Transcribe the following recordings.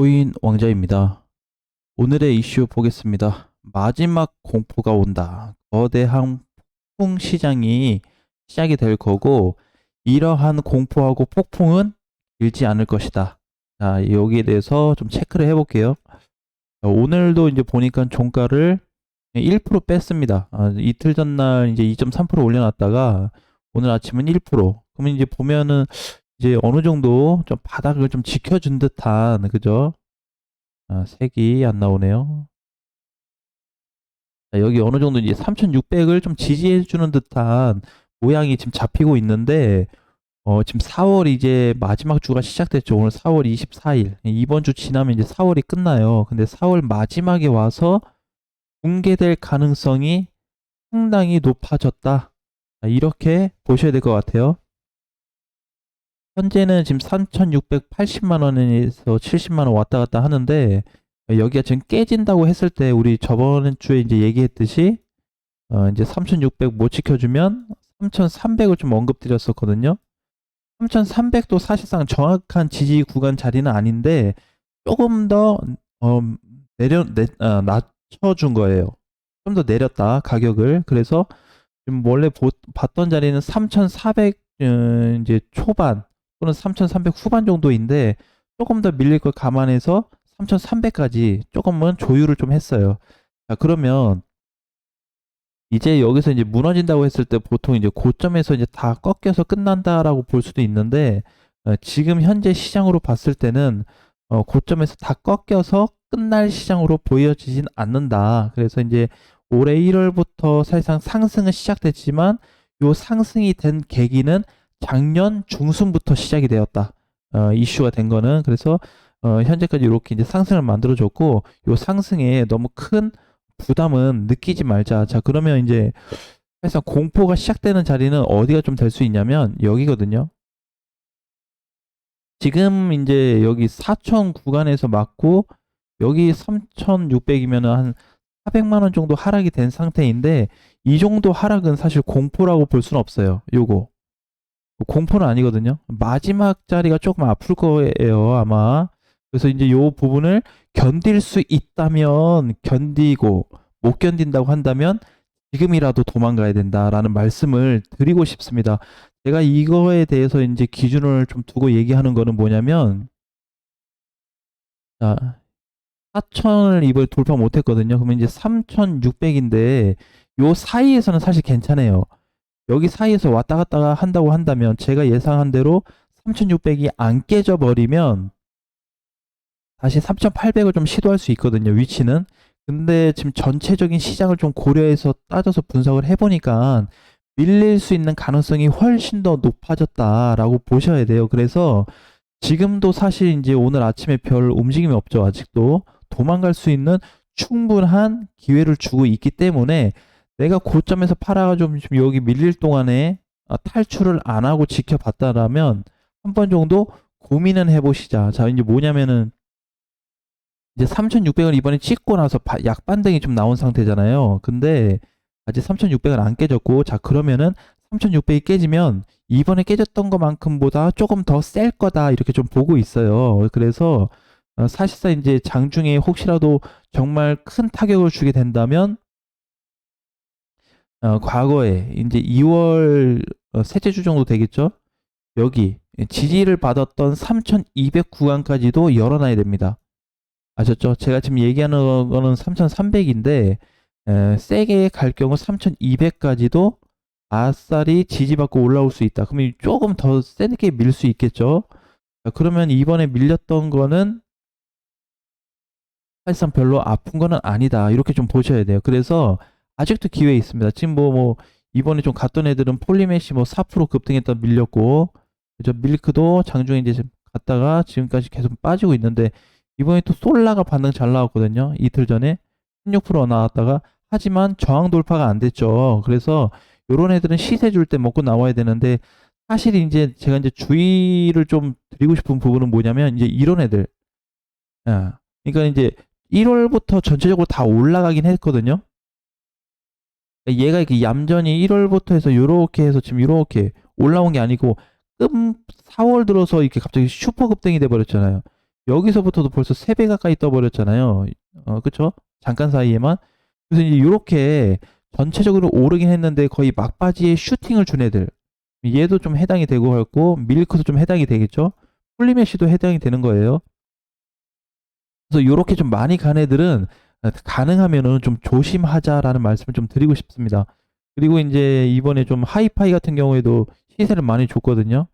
코인 왕자입니다. 오늘의 이슈 보겠습니다. 마지막 공포가 온다. 거대한 폭풍 시장이 시작이 될 거고, 이러한 공포하고 폭풍은 길지 않을 것이다. 자, 여기에 대해서 좀 체크를 해볼게요. 자, 오늘도 이제 보니까 종가를 1% 뺐습니다. 이틀 전날 이제 2.3% 올려놨다가 오늘 아침은 1%. 그러면 이제 보면은 이제 어느 정도 좀 바닥을 좀 지켜준 듯한, 그죠? 색이 안 나오네요. 자, 여기 어느 정도 이제 3600을 좀 지지해주는 듯한 모양이 지금 잡히고 있는데, 지금 4월 이제 마지막 주가 시작됐죠. 오늘 4월 24일. 이번 주 지나면 이제 4월이 끝나요. 근데 4월 마지막에 와서 붕괴될 가능성이 상당히 높아졌다. 자, 이렇게 보셔야 될 것 같아요. 현재는 지금 3,680만 원에서 70만 원 왔다 갔다 하는데, 여기가 지금 깨진다고 했을 때 우리 저번 주에 이제 얘기했듯이 이제 3,600 못 지켜주면 3,300을 좀 언급드렸었거든요. 3,300도 사실상 정확한 지지 구간 자리는 아닌데 조금 더 낮춰준 거예요. 좀 더 내렸다 가격을. 그래서 지금 원래 봤던 자리는 3,400 이제 초반 또는 3,300 후반 정도인데 조금 더 밀릴 걸 감안해서 3,300까지 조금은 조율을 좀 했어요. 자, 그러면 이제 여기서 이제 무너진다고 했을 때 보통 이제 고점에서 이제 다 꺾여서 끝난다라고 볼 수도 있는데, 지금 현재 시장으로 봤을 때는 고점에서 다 꺾여서 끝날 시장으로 보여지진 않는다. 그래서 이제 올해 1월부터 사실상 상승은 시작됐지만 요 상승이 된 계기는 작년 중순부터 시작이 되었다. 이슈가 된 거는. 그래서 현재까지 이렇게 이제 상승을 만들어줬고, 요 상승에 너무 큰 부담은 느끼지 말자. 자, 그러면 이제 사실상 공포가 시작되는 자리는 어디가 좀 될 수 있냐면 여기거든요. 지금 이제 여기 4천 구간에서 맞고 여기 3,600이면은 한 400만 원 정도 하락이 된 상태인데, 이 정도 하락은 사실 공포라고 볼 수는 없어요. 요거 공포는 아니거든요. 마지막 자리가 조금 아플 거예요, 아마. 그래서 이제 요 부분을 견딜 수 있다면 견디고, 못 견딘다고 한다면 지금이라도 도망가야 된다라는 말씀을 드리고 싶습니다. 제가 이거에 대해서 이제 기준을 좀 두고 얘기하는 거는 뭐냐면, 자, 4천을 이걸 돌파 못 했거든요. 그러면 이제 3,600인데 요 사이에서는 사실 괜찮아요. 여기 사이에서 왔다 갔다 한다고 한다면 제가 예상한 대로 3,600이 안 깨져 버리면 다시 3,800을 좀 시도할 수 있거든요, 위치는. 근데 지금 전체적인 시장을 좀 고려해서 따져서 분석을 해보니까 밀릴 수 있는 가능성이 훨씬 더 높아졌다라고 보셔야 돼요. 그래서 지금도 사실 이제 오늘 아침에 별 움직임이 없죠. 아직도 도망갈 수 있는 충분한 기회를 주고 있기 때문에 내가 고점에서 팔아가지고 좀 여기 밀릴 동안에 탈출을 안 하고 지켜봤다라면 한 번 정도 고민은 해보시자. 자, 이제 뭐냐면은 이제 3,600을 이번에 찍고 나서 약반등이 좀 나온 상태잖아요. 근데 아직 3,600은 안 깨졌고, 자, 그러면은 3,600이 깨지면 이번에 깨졌던 것만큼보다 조금 더 셀 거다 이렇게 좀 보고 있어요. 그래서 사실상 이제 장중에 혹시라도 정말 큰 타격을 주게 된다면 과거에 이제 2월 셋째 주 정도 되겠죠. 여기 지지를 받았던 3,200 구간까지도 열어놔야 됩니다. 아셨죠? 제가 지금 얘기하는 거는 3,300인데 세게 갈 경우 3,200까지도 아싸리 지지받고 올라올 수 있다. 그러면 조금 더 세게 밀 수 있겠죠? 자, 그러면 이번에 밀렸던 거는 사실상 별로 아픈 거는 아니다. 이렇게 좀 보셔야 돼요. 그래서 아직도 기회 있습니다. 지금 뭐 이번에 좀 갔던 애들은 폴리메시 뭐 4% 급등했다 밀렸고, 그죠? 밀크도 장중에 이제 갔다가 지금까지 계속 빠지고 있는데, 이번에 또 솔라가 반등 잘 나왔거든요. 이틀 전에 16% 나왔다가, 하지만 저항 돌파가 안 됐죠. 그래서 요런 애들은 시세 줄 때 먹고 나와야 되는데, 사실 이제 제가 이제 주의를 좀 드리고 싶은 부분은 뭐냐면 이제 이런 애들. 그러니까 이제 1월부터 전체적으로 다 올라가긴 했거든요. 얘가 이렇게 얌전히 1월부터 해서 요렇게 해서 지금 요렇게 올라온 게 아니고 4월 들어서 이렇게 갑자기 슈퍼 급등이 돼 버렸잖아요. 여기서부터도 벌써 3배 가까이 떠버렸잖아요. 그쵸? 잠깐 사이에만. 그래서 이제 요렇게 전체적으로 오르긴 했는데 거의 막바지에 슈팅을 준 애들. 얘도 좀 해당이 되고 있고, 밀크도 좀 해당이 되겠죠? 폴리메시도 해당이 되는 거예요. 그래서 요렇게 좀 많이 간 애들은 가능하면은 좀 조심하자라는 말씀을 좀 드리고 싶습니다. 그리고 이제 이번에 좀 하이파이 같은 경우에도 시세를 많이 줬거든요.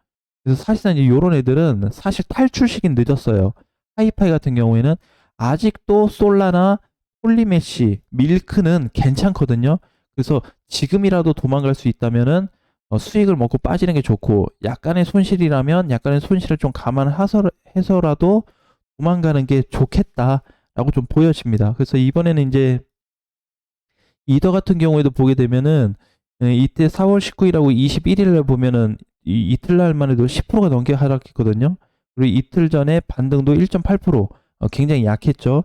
그래서 사실상 이제 요런 애들은 사실 탈출 시긴 늦었어요. 하이파이 같은 경우에는 아직도 솔라나 폴리메시, 밀크는 괜찮거든요. 그래서 지금이라도 도망갈 수 있다면은 수익을 먹고 빠지는 게 좋고, 약간의 손실이라면 약간의 손실을 좀 감안해서라도 도망가는 게 좋겠다라고 좀 보여집니다. 그래서 이번에는 이제 이더 같은 경우에도 보게 되면은 이때 4월 19일하고 21일을 보면은 이틀날만 해도 10%가 넘게 하락했거든요. 그리고 이틀 전에 반등도 1.8%, 굉장히 약했죠.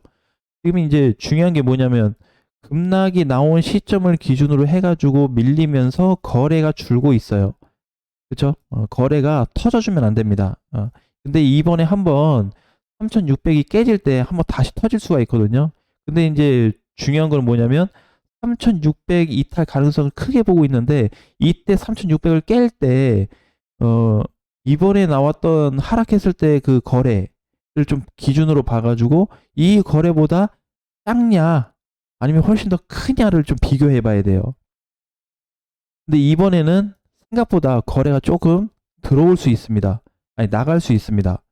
지금 이제 중요한 게 뭐냐면 급락이 나온 시점을 기준으로 해가지고 밀리면서 거래가 줄고 있어요. 그렇죠? 거래가 터져주면 안 됩니다. 근데 이번에 한번 3,600이 깨질 때 한번 다시 터질 수가 있거든요. 근데 이제 중요한 건 뭐냐면 3,600 이탈 가능성을 크게 보고 있는데, 이때 3,600을 깰 때 이번에 나왔던 하락했을 때 그 거래를 좀 기준으로 봐가지고 이 거래보다 작냐 아니면 훨씬 더 크냐를 좀 비교해 봐야 돼요. 근데 이번에는 생각보다 거래가 조금 들어올 수 있습니다. 아니, 나갈 수 있습니다.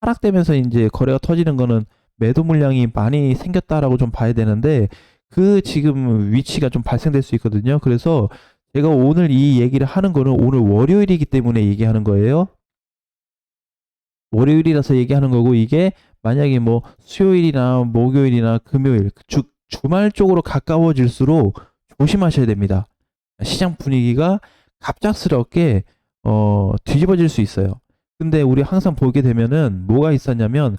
하락되면서 이제 거래가 터지는 거는 매도 물량이 많이 생겼다라고 좀 봐야 되는데, 그 지금 위치가 좀 발생될 수 있거든요. 그래서 제가 오늘 이 얘기를 하는 거는 오늘 월요일이기 때문에 얘기하는 거예요. 월요일이라서 얘기하는 거고, 이게 만약에 뭐 수요일이나 목요일이나 금요일, 주말 쪽으로 가까워질수록 조심하셔야 됩니다. 시장 분위기가 갑작스럽게 뒤집어질 수 있어요. 근데 우리 항상 보게 되면은 뭐가 있었냐면,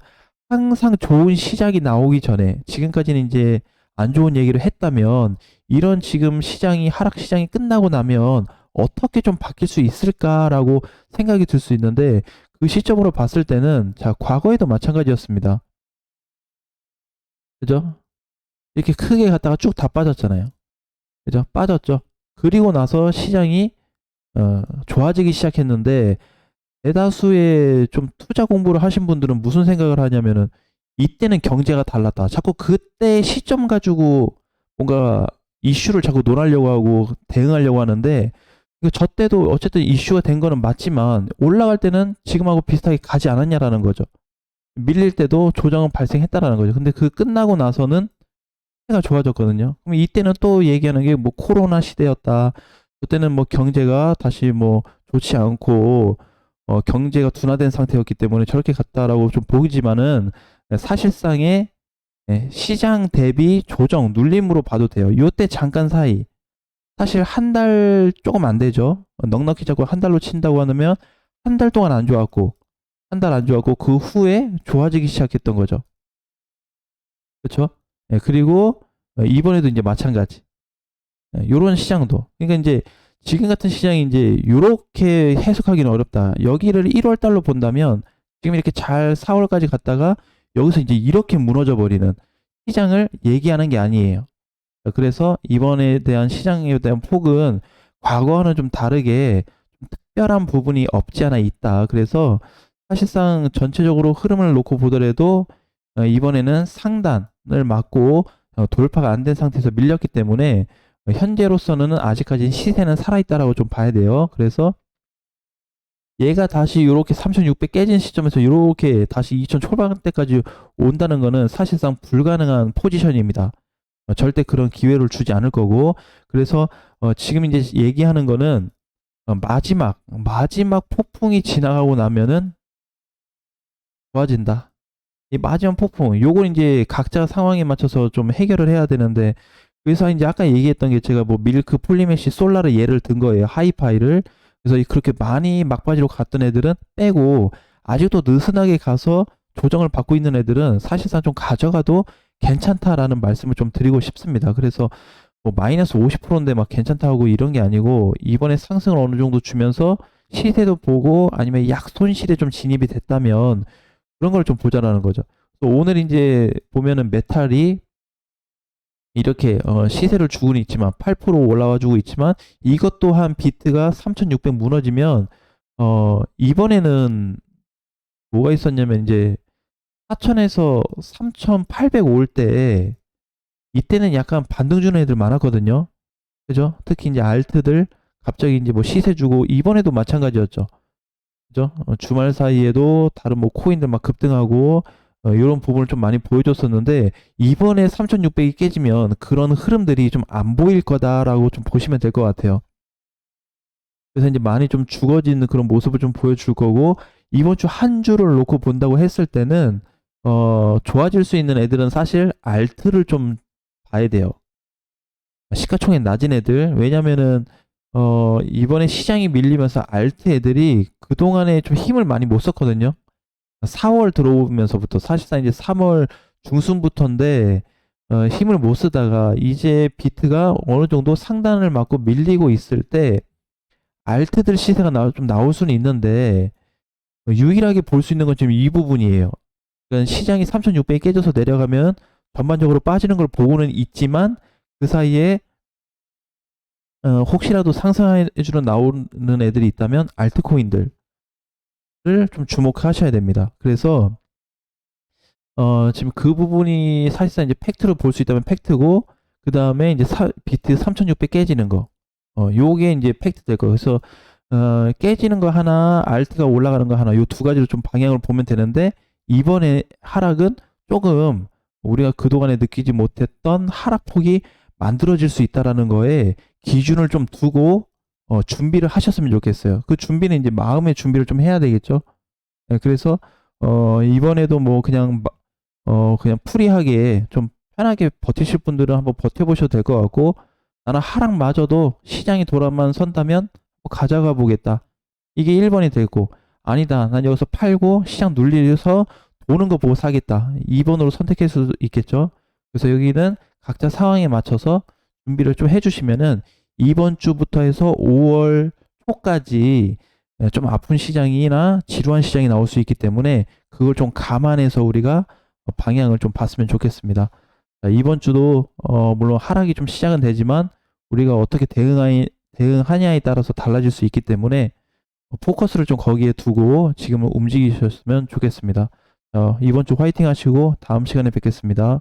항상 좋은 시작이 나오기 전에, 지금까지는 이제 안 좋은 얘기를 했다면, 이런 지금 시장이 하락 시장이 끝나고 나면 어떻게 좀 바뀔 수 있을까라고 생각이 들 수 있는데, 그 시점으로 봤을 때는 자, 과거에도 마찬가지였습니다. 그죠? 이렇게 크게 갔다가 쭉 다 빠졌잖아요. 그죠? 빠졌죠. 그리고 나서 시장이 좋아지기 시작했는데, 대다수의 좀 투자 공부를 하신 분들은 무슨 생각을 하냐면은, 이때는 경제가 달랐다. 자꾸 그때 시점 가지고 뭔가 이슈를 자꾸 논하려고 하고 대응하려고 하는데, 저 때도 어쨌든 이슈가 된 거는 맞지만 올라갈 때는 지금하고 비슷하게 가지 않았냐라는 거죠. 밀릴 때도 조정은 발생했다라는 거죠. 근데 그 끝나고 나서는 해가 좋아졌거든요. 그럼 이때는 또 얘기하는 게 뭐 코로나 시대였다. 그때는 뭐 경제가 다시 뭐 좋지 않고 경제가 둔화된 상태였기 때문에 저렇게 갔다라고 좀 보이지만은, 사실상의 시장 대비 조정 눌림으로 봐도 돼요. 요때 잠깐 사이, 사실 한 달 조금 안 되죠. 넉넉히 잡고 한 달로 친다고 하면 한 달 동안 안 좋았고, 한 달 안 좋았고 그 후에 좋아지기 시작했던 거죠. 그렇죠? 그리고 이번에도 이제 마찬가지. 요런 시장도. 그러니까 이제 지금 같은 시장이 이제 요렇게 해석하기는 어렵다. 여기를 1월 달로 본다면 지금 이렇게 잘 4월까지 갔다가 여기서 이제 이렇게 무너져 버리는 시장을 얘기하는 게 아니에요. 그래서 이번에 대한 시장에 대한 폭은 과거와는 좀 다르게 좀 특별한 부분이 없지 않아 있다. 그래서 사실상 전체적으로 흐름을 놓고 보더라도 이번에는 상단을 맞고 돌파가 안 된 상태에서 밀렸기 때문에 현재로서는 아직까지 시세는 살아있다라고 좀 봐야 돼요. 그래서 얘가 다시 이렇게 3,600 깨진 시점에서 이렇게 다시 2,000 초반대까지 온다는 거는 사실상 불가능한 포지션입니다. 절대 그런 기회를 주지 않을 거고, 그래서 지금 이제 얘기하는 거는 마지막 폭풍이 지나가고 나면은 좋아진다. 이 마지막 폭풍, 요걸 이제 각자 상황에 맞춰서 좀 해결을 해야 되는데, 그래서 이제 아까 얘기했던 게 제가 뭐 밀크, 폴리메시, 솔라를 예를 든 거예요. 하이파이를. 그래서 그렇게 많이 막바지로 갔던 애들은 빼고, 아직도 느슨하게 가서 조정을 받고 있는 애들은 사실상 좀 가져가도 괜찮다라는 말씀을 좀 드리고 싶습니다. 그래서 뭐 마이너스 50%인데 막 괜찮다고 이런 게 아니고, 이번에 상승을 어느 정도 주면서 시세도 보고 아니면 약 손실에 좀 진입이 됐다면 그런 걸 좀 보자라는 거죠. 오늘 이제 보면은 메탈이 이렇게 시세를 주고는 있지만 8% 올라와 주고 있지만 이것 또한 비트가 3600 무너지면 이번에는 뭐가 있었냐면 이제 4000에서 3800 올 때 이때는 약간 반등 주는 애들 많았거든요. 그죠? 특히 이제 알트들 갑자기 이제 뭐 시세 주고 이번에도 마찬가지였죠. 그죠? 주말 사이에도 다른 뭐 코인들 막 급등하고 이런 부분을 좀 많이 보여줬었는데 이번에 3600이 깨지면 그런 흐름들이 좀 안 보일 거다라고 좀 보시면 될 것 같아요. 그래서 이제 많이 좀 죽어지는 그런 모습을 좀 보여줄 거고 이번 주 한 주를 놓고 본다고 했을 때는 좋아질 수 있는 애들은 사실 알트를 좀 봐야 돼요. 시가총액 낮은 애들. 왜냐면은 이번에 시장이 밀리면서 알트 애들이 그동안에 좀 힘을 많이 못 썼거든요. 4월 들어오면서부터 사실상 이제 3월 중순부터인데 힘을 못 쓰다가 이제 비트가 어느 정도 상단을 맞고 밀리고 있을 때 알트들 시세가 좀 나올 수는 있는데 유일하게 볼 수 있는 건 지금 이 부분이에요. 그러니까 시장이 3,600이 깨져서 내려가면 전반적으로 빠지는 걸 보고는 있지만 그 사이에 혹시라도 상승해주는 나오는 애들이 있다면 알트코인들을 좀 주목하셔야 됩니다. 그래서 지금 그 부분이 사실상 이제 팩트로 볼 수 있다면 팩트고 그 다음에 이제 비트 3,600 깨지는 거 요게 이제 팩트 될 거예요. 그래서 깨지는 거 하나, 알트가 올라가는 거 하나, 요 두 가지로 좀 방향을 보면 되는데, 이번에 하락은 조금 우리가 그동안에 느끼지 못했던 하락폭이 만들어질 수 있다라는 거에 기준을 좀 두고, 준비를 하셨으면 좋겠어요. 그 준비는 이제 마음의 준비를 좀 해야 되겠죠. 네, 그래서, 이번에도 뭐 그냥 프리하게 좀 편하게 버티실 분들은 한번 버텨보셔도 될 것 같고, 나는 하락마저도 시장이 돌아만 선다면 가져가 보겠다. 이게 1번이 되고 아니다. 난 여기서 팔고 시장 눌리서 도는 거 보고 사겠다. 2번으로 선택할 수도 있겠죠. 그래서 여기는 각자 상황에 맞춰서 준비를 좀 해주시면은 이번 주부터 해서 5월 초까지 좀 아픈 시장이나 지루한 시장이 나올 수 있기 때문에 그걸 좀 감안해서 우리가 방향을 좀 봤으면 좋겠습니다. 자, 이번 주도 물론 하락이 좀 시작은 되지만 우리가 어떻게 대응하냐에 따라서 달라질 수 있기 때문에 포커스를 좀 거기에 두고 지금은 움직이셨으면 좋겠습니다. 이번 주 화이팅 하시고 다음 시간에 뵙겠습니다.